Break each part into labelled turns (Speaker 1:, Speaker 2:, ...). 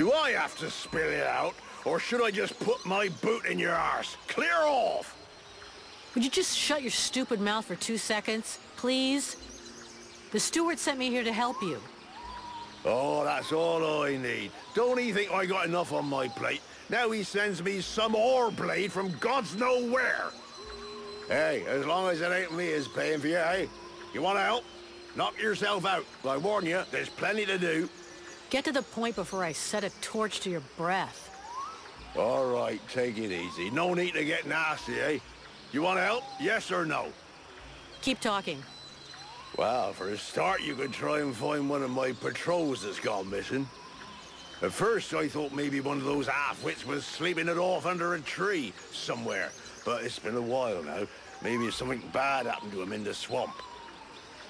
Speaker 1: Do I have to spill it out, or should I just put my boot in your arse? Clear off!
Speaker 2: Would you just shut your stupid mouth for 2 seconds, please? The steward sent me here to help you.
Speaker 1: Oh, that's all I need. Don't he think I got enough on my plate? Now he sends me some ore blade from God's know where. Hey, as long as it ain't me is paying for you, hey? You want to help? Knock yourself out. I warn you, there's plenty to do.
Speaker 2: Get to the point before I set a torch to your breath.
Speaker 1: All right, take it easy. No need to get nasty, eh? You want to help? Yes or no?
Speaker 2: Keep talking.
Speaker 1: Well, for a start, you could try and find one of my patrols that's gone missing. At first, I thought maybe one of those half-wits was sleeping it off under a tree somewhere. But it's been a while now. Maybe something bad happened to him in the swamp.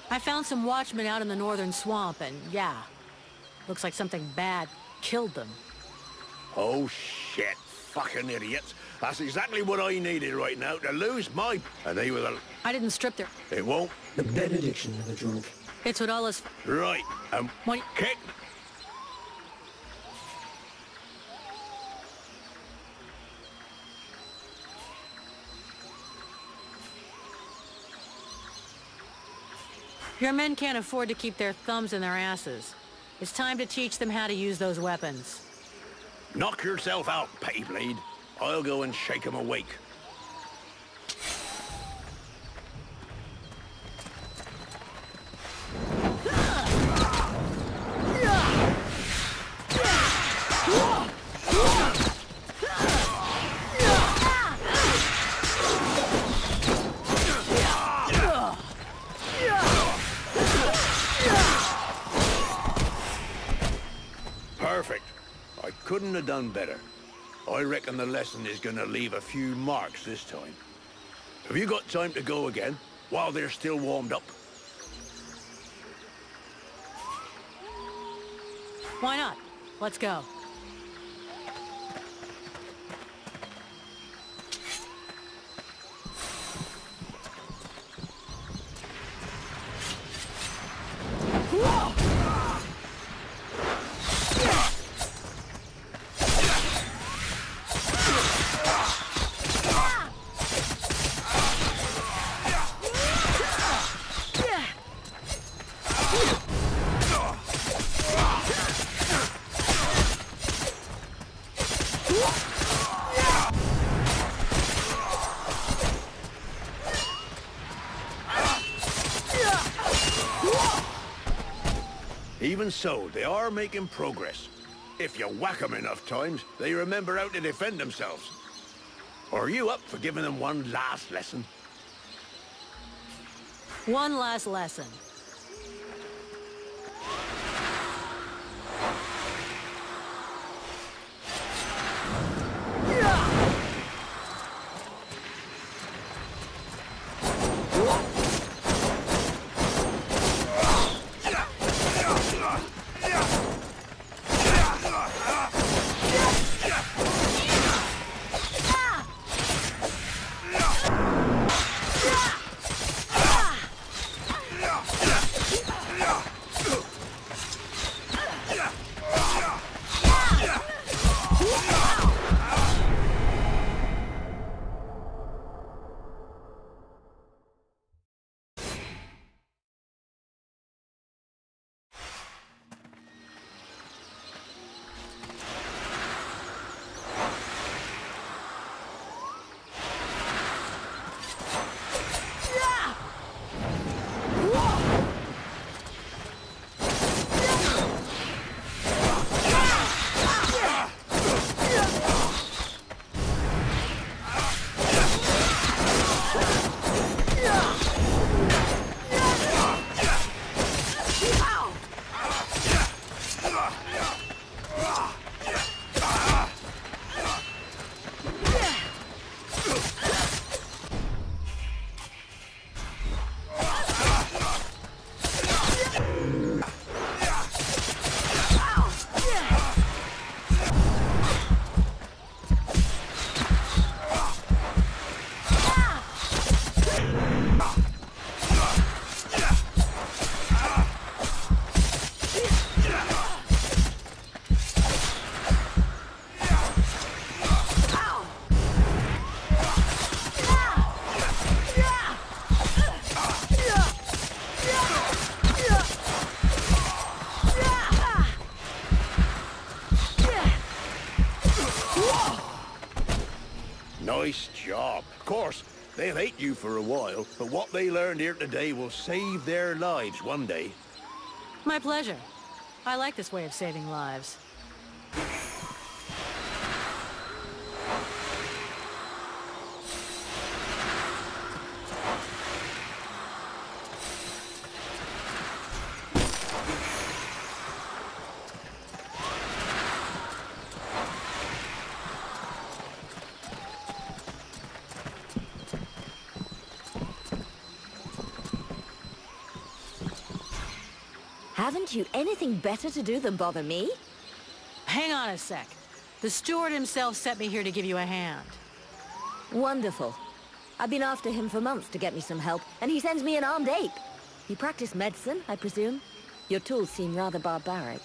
Speaker 2: I found some watchmen out in the northern swamp, and yeah, looks like something bad killed them.
Speaker 1: Oh, shit. Fucking idiots. That's exactly what I needed right now, to lose my... And they were the...
Speaker 2: I didn't strip their...
Speaker 1: It won't?
Speaker 3: The benediction of the drunk.
Speaker 2: It's what all this...
Speaker 1: Right.
Speaker 2: What...
Speaker 1: Kick...
Speaker 2: Your men can't afford to keep their thumbs in their asses. It's time to teach them how to use those weapons.
Speaker 1: Knock yourself out, Payblade. I'll go and shake him awake. Perfect. I couldn't have done better. I reckon the lesson is gonna leave a few marks this time. Have you got time to go again, while they're still warmed up?
Speaker 2: Why not? Let's go.
Speaker 1: Even so, they are making progress. If you whack them enough times, they remember how to defend themselves. Are you up for giving them one last lesson?
Speaker 2: One last lesson.
Speaker 1: Yeah! Nice job. Of course, they'll hate you for a while, but what they learned here today will save their lives one day.
Speaker 2: My pleasure. I like this way of saving lives.
Speaker 4: Haven't you anything better to do than bother me?
Speaker 2: Hang on a sec. The steward himself sent me here to give you a hand.
Speaker 4: Wonderful. I've been after him for months to get me some help, and he sends me an armed ape. You practice medicine, I presume? Your tools seem rather barbaric.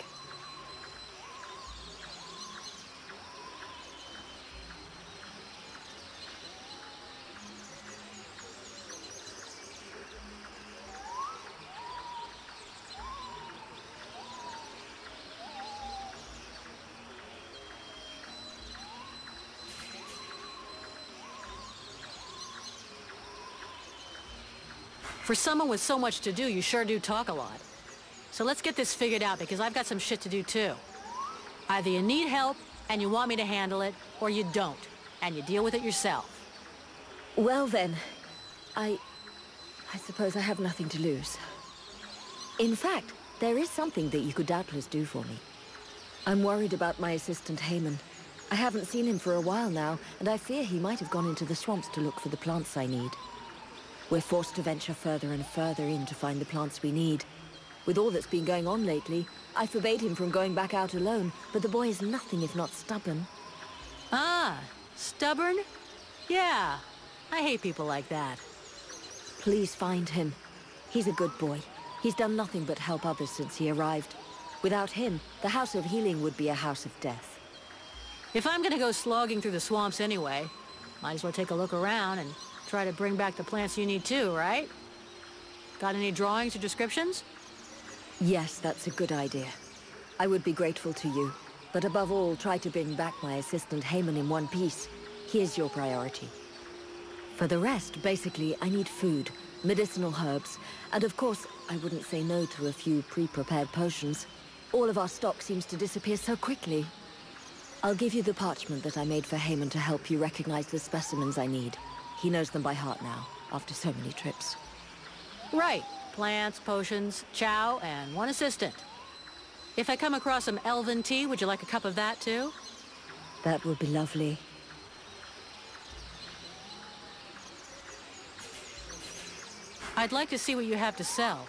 Speaker 2: For someone with so much to do, you sure do talk a lot. So let's get this figured out, because I've got some shit to do too. Either you need help, and you want me to handle it, or you don't, and you deal with it yourself.
Speaker 4: Well then, I suppose I have nothing to lose. In fact, there is something that you could doubtless do for me. I'm worried about my assistant Haman. I haven't seen him for a while now, and I fear he might have gone into the swamps to look for the plants I need. We're forced to venture further and further in to find the plants we need. With all that's been going on lately, I forbade him from going back out alone, but the boy is nothing if not stubborn.
Speaker 2: Ah, stubborn? Yeah, I hate people like that.
Speaker 4: Please find him. He's a good boy. He's done nothing but help others since he arrived. Without him, the House of Healing would be a house of death.
Speaker 2: If I'm gonna go slogging through the swamps anyway, might as well take a look around and try to bring back the plants you need too, right? Got any drawings or descriptions?
Speaker 4: Yes, that's a good idea. I would be grateful to you. But above all, try to bring back my assistant Haman in one piece. He is your priority. For the rest, basically, I need food, medicinal herbs, and of course, I wouldn't say no to a few pre-prepared potions. All of our stock seems to disappear so quickly. I'll give you the parchment that I made for Haman to help you recognize the specimens I need. He knows them by heart now, after so many trips.
Speaker 2: Right. Plants, potions, chow, and one assistant. If I come across some elven tea, would you like a cup of that too?
Speaker 4: That would be lovely.
Speaker 2: I'd like to see what you have to sell.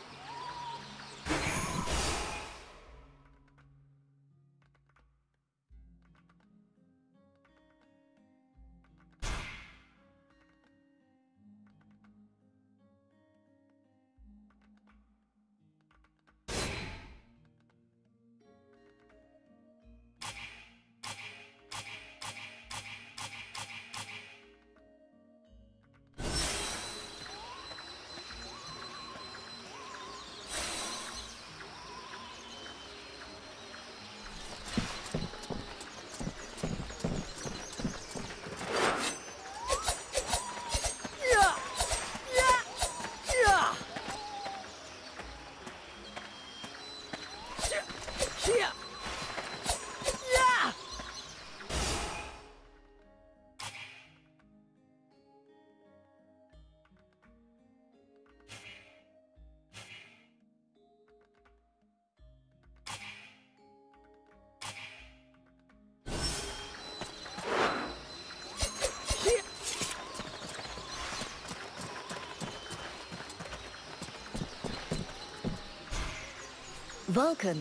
Speaker 4: Vulcan,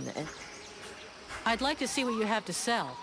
Speaker 2: I'd like to see what you have to sell.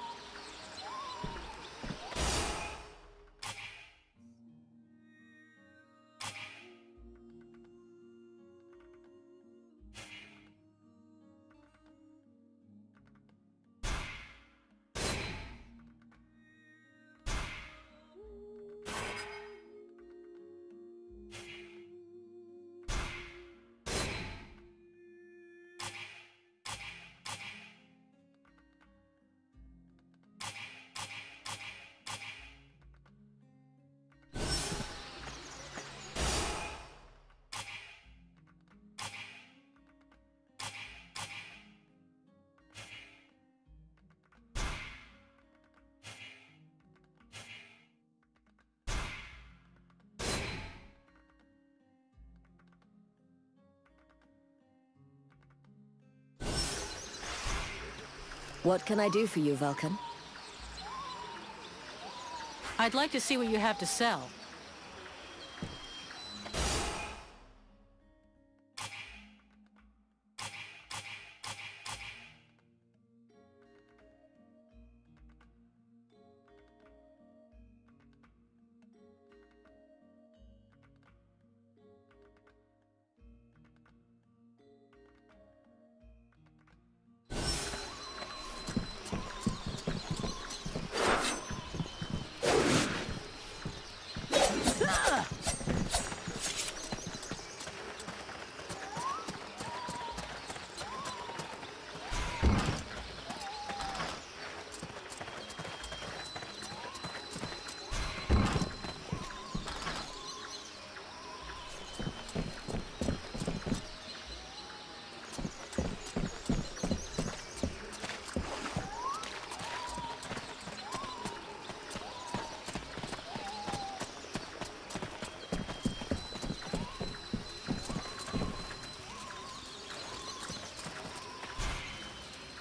Speaker 4: What can I do for you, Vulcan?
Speaker 2: I'd like to see what you have to sell.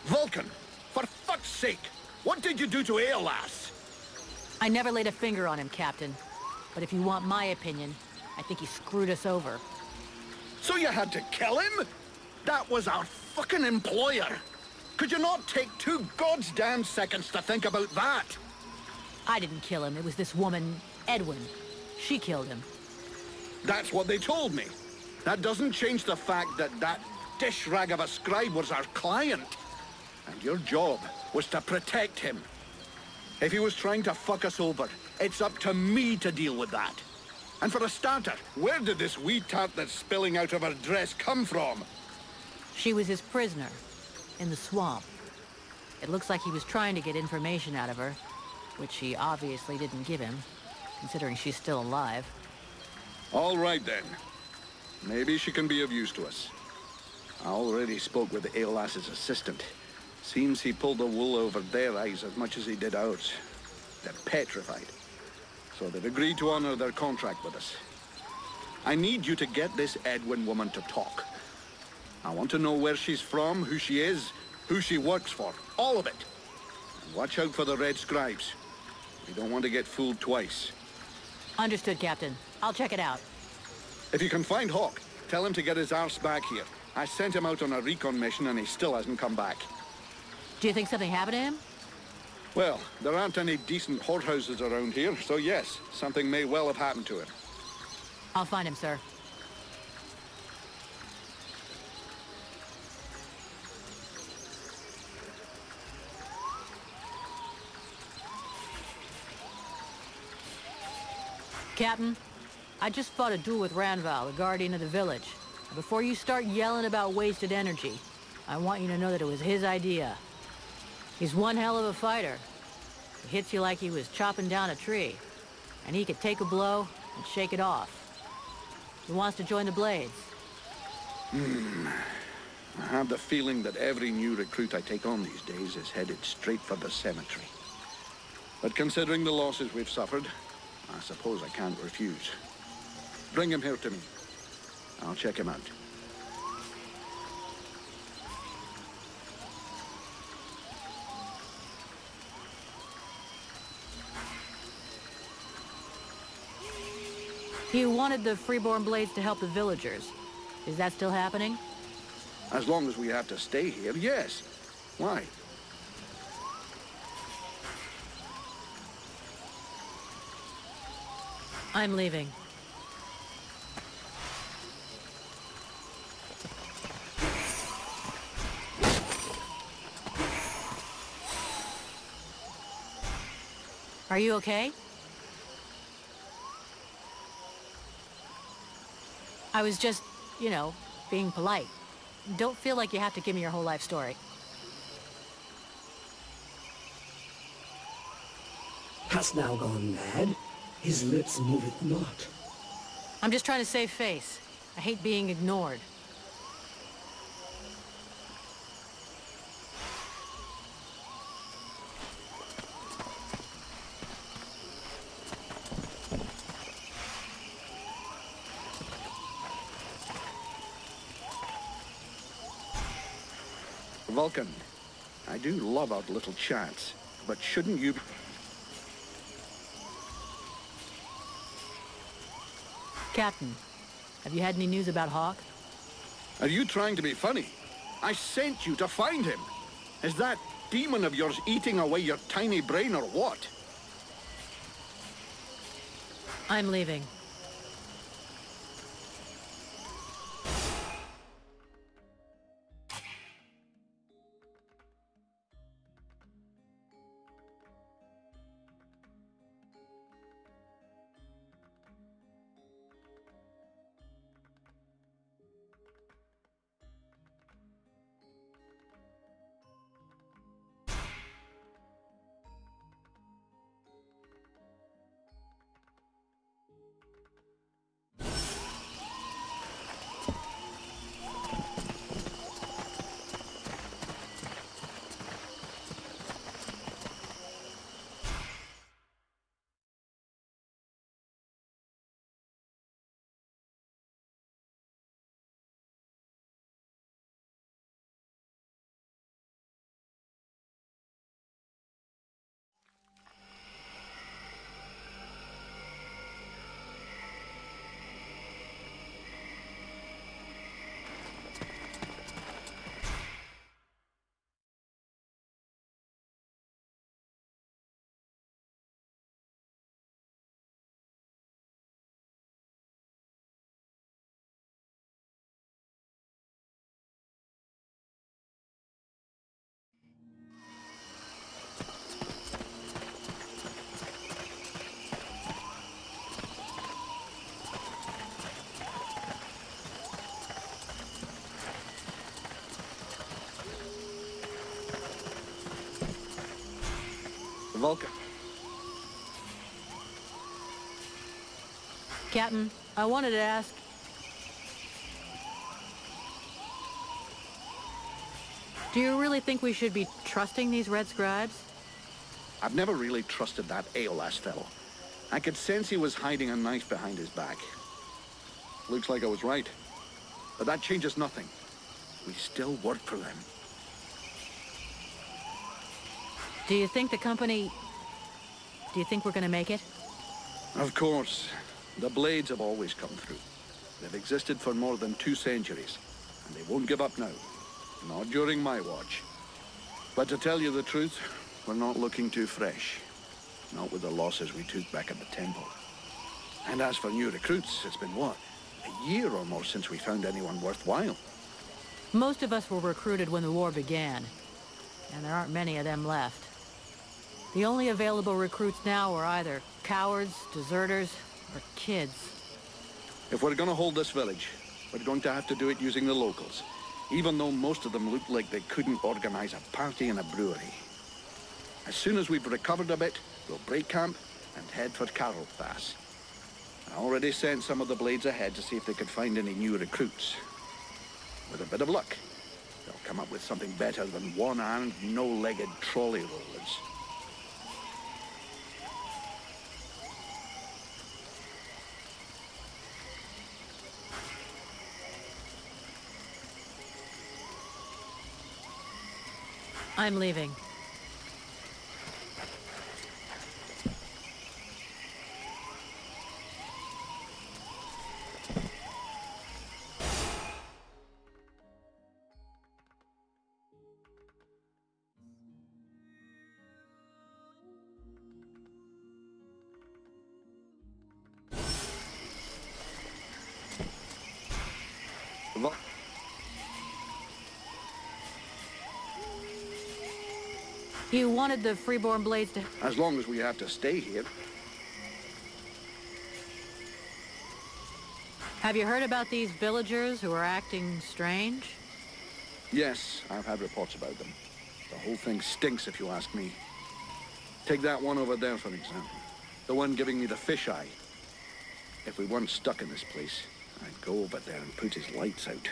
Speaker 1: Vulcan, for fuck's sake, what did you do to Aeolus?
Speaker 2: I never laid a finger on him, Captain. But if you want my opinion, I think he screwed us over.
Speaker 1: So you had to kill him? That was our fucking employer. Could you not take 2 goddamn seconds to think about that?
Speaker 2: I didn't kill him. It was this woman, Edwin. She killed him.
Speaker 1: That's what they told me. That doesn't change the fact that that dish rag of a scribe was our client. And your job was to protect him. If he was trying to fuck us over, it's up to me to deal with that. And for a starter, where did this wee tart that's spilling out of her dress come from?
Speaker 2: She was his prisoner, in the swamp. It looks like he was trying to get information out of her, which she obviously didn't give him, considering she's still alive.
Speaker 1: All right, then. Maybe she can be of use to us. I already spoke with Aeolus's assistant. Seems he pulled the wool over their eyes as much as he did ours. They're petrified. So they've agreed to honor their contract with us. I need you to get this Edwin woman to talk. I want to know where she's from, who she is, who she works for. All of it. And watch out for the red scribes. We don't want to get fooled twice.
Speaker 2: Understood, Captain. I'll check it out.
Speaker 1: If you can find Hawk, tell him to get his arse back here. I sent him out on a recon mission and he still hasn't come back.
Speaker 2: Do you think something happened to him?
Speaker 1: Well, there aren't any decent whorehouses around here, so yes, something may well have happened to him.
Speaker 2: I'll find him, sir. Captain, I just fought a duel with Ranval, the guardian of the village. Before you start yelling about wasted energy, I want you to know that it was his idea. He's one hell of a fighter. He hits you like he was chopping down a tree. And he could take a blow and shake it off. He wants to join the Blades.
Speaker 1: I have the feeling that every new recruit I take on these days is headed straight for the cemetery. But considering the losses we've suffered, I suppose I can't refuse. Bring him here to me. I'll check him out.
Speaker 2: You wanted the Freeborn Blades to help the villagers. Is that still happening?
Speaker 1: As long as we have to stay here, yes. Why?
Speaker 2: I'm leaving. Are you okay? I was just, you know, being polite. Don't feel like you have to give me your whole life story.
Speaker 3: Hast thou gone mad? His lips moveth not.
Speaker 2: I'm just trying to save face. I hate being ignored.
Speaker 1: Vulcan,
Speaker 5: I do love our little chats, but shouldn't you...
Speaker 2: Captain, have you had any news about Hawk?
Speaker 5: Are you trying to be funny? I sent you to find him. Is that demon of yours eating away your tiny brain or what?
Speaker 2: I'm leaving.
Speaker 5: Vulcan.
Speaker 2: Captain, I wanted to ask... Do you really think we should be trusting these red scribes?
Speaker 5: I've never really trusted that ALS fellow. I could sense he was hiding a knife behind his back. Looks like I was right. But that changes nothing. We still work for them.
Speaker 2: Do you think the company... Do you think we're gonna make it?
Speaker 5: Of course. The Blades have always come through. They've existed for more than 2 centuries, and they won't give up now. Not during my watch. But to tell you the truth, we're not looking too fresh. Not with the losses we took back at the temple. And as for new recruits, it's been what? A year or more since we found anyone worthwhile.
Speaker 2: Most of us were recruited when the war began, and there aren't many of them left. The only available recruits now are either cowards, deserters, or kids.
Speaker 5: If we're gonna hold this village, we're going to have to do it using the locals, even though most of them looked like they couldn't organize a party in a brewery. As soon as we've recovered a bit, we'll break camp and head for Carroll Pass. I already sent some of the Blades ahead to see if they could find any new recruits. With a bit of luck, they'll come up with something better than one-armed, no-legged trolley rollers.
Speaker 2: I'm leaving. You wanted the Freeborn Blades to...
Speaker 5: As long as we have to stay here.
Speaker 2: Have you heard about these villagers who are acting strange?
Speaker 5: Yes, I've had reports about them. The whole thing stinks, if you ask me. Take that one over there, for example. The one giving me the fisheye. If we weren't stuck in this place, I'd go over there and put his lights out.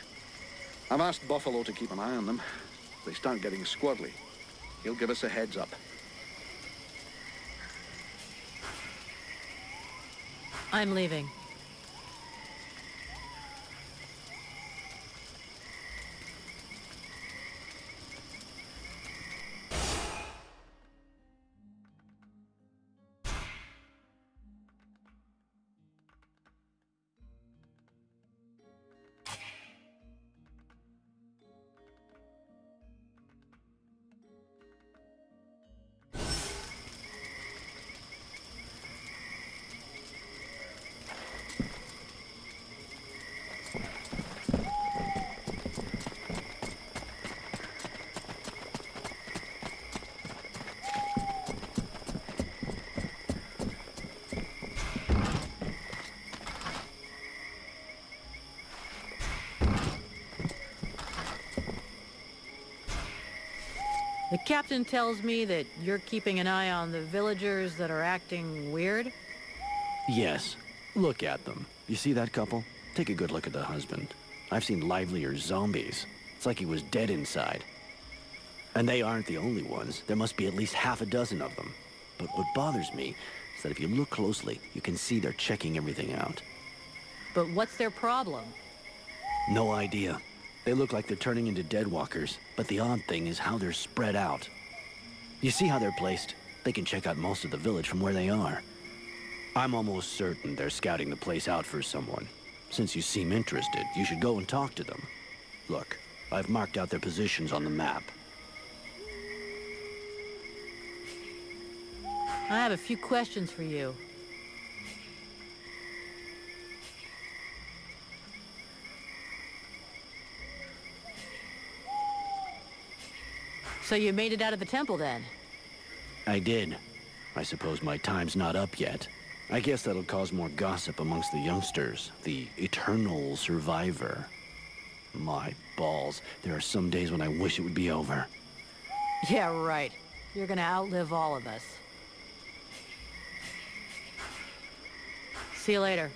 Speaker 5: I've asked Buffalo to keep an eye on them. If they start getting squirrely, he'll give us a heads up.
Speaker 2: I'm leaving. captain tells me that you're keeping an eye on the villagers that are acting weird?
Speaker 6: Yes. Look at them. You see that couple? Take a good look at the husband. I've seen livelier zombies. It's like he was dead inside. And they aren't the only ones. There must be at least half a dozen of them. But what bothers me is that if you look closely, you can see they're checking everything out.
Speaker 2: But what's their problem?
Speaker 6: No idea. They look like they're turning into dead walkers, but the odd thing is how they're spread out. You see how they're placed? They can check out most of the village from where they are. I'm almost certain they're scouting the place out for someone. Since you seem interested, you should go and talk to them. Look, I've marked out their positions on the map.
Speaker 2: I have a few questions for you. So you made it out of the temple then?
Speaker 6: I did. I suppose my time's not up yet. I guess that'll cause more gossip amongst the youngsters. The eternal survivor. My balls. There are some days when I wish it would be over.
Speaker 2: Yeah, right. You're gonna outlive all of us. See you later.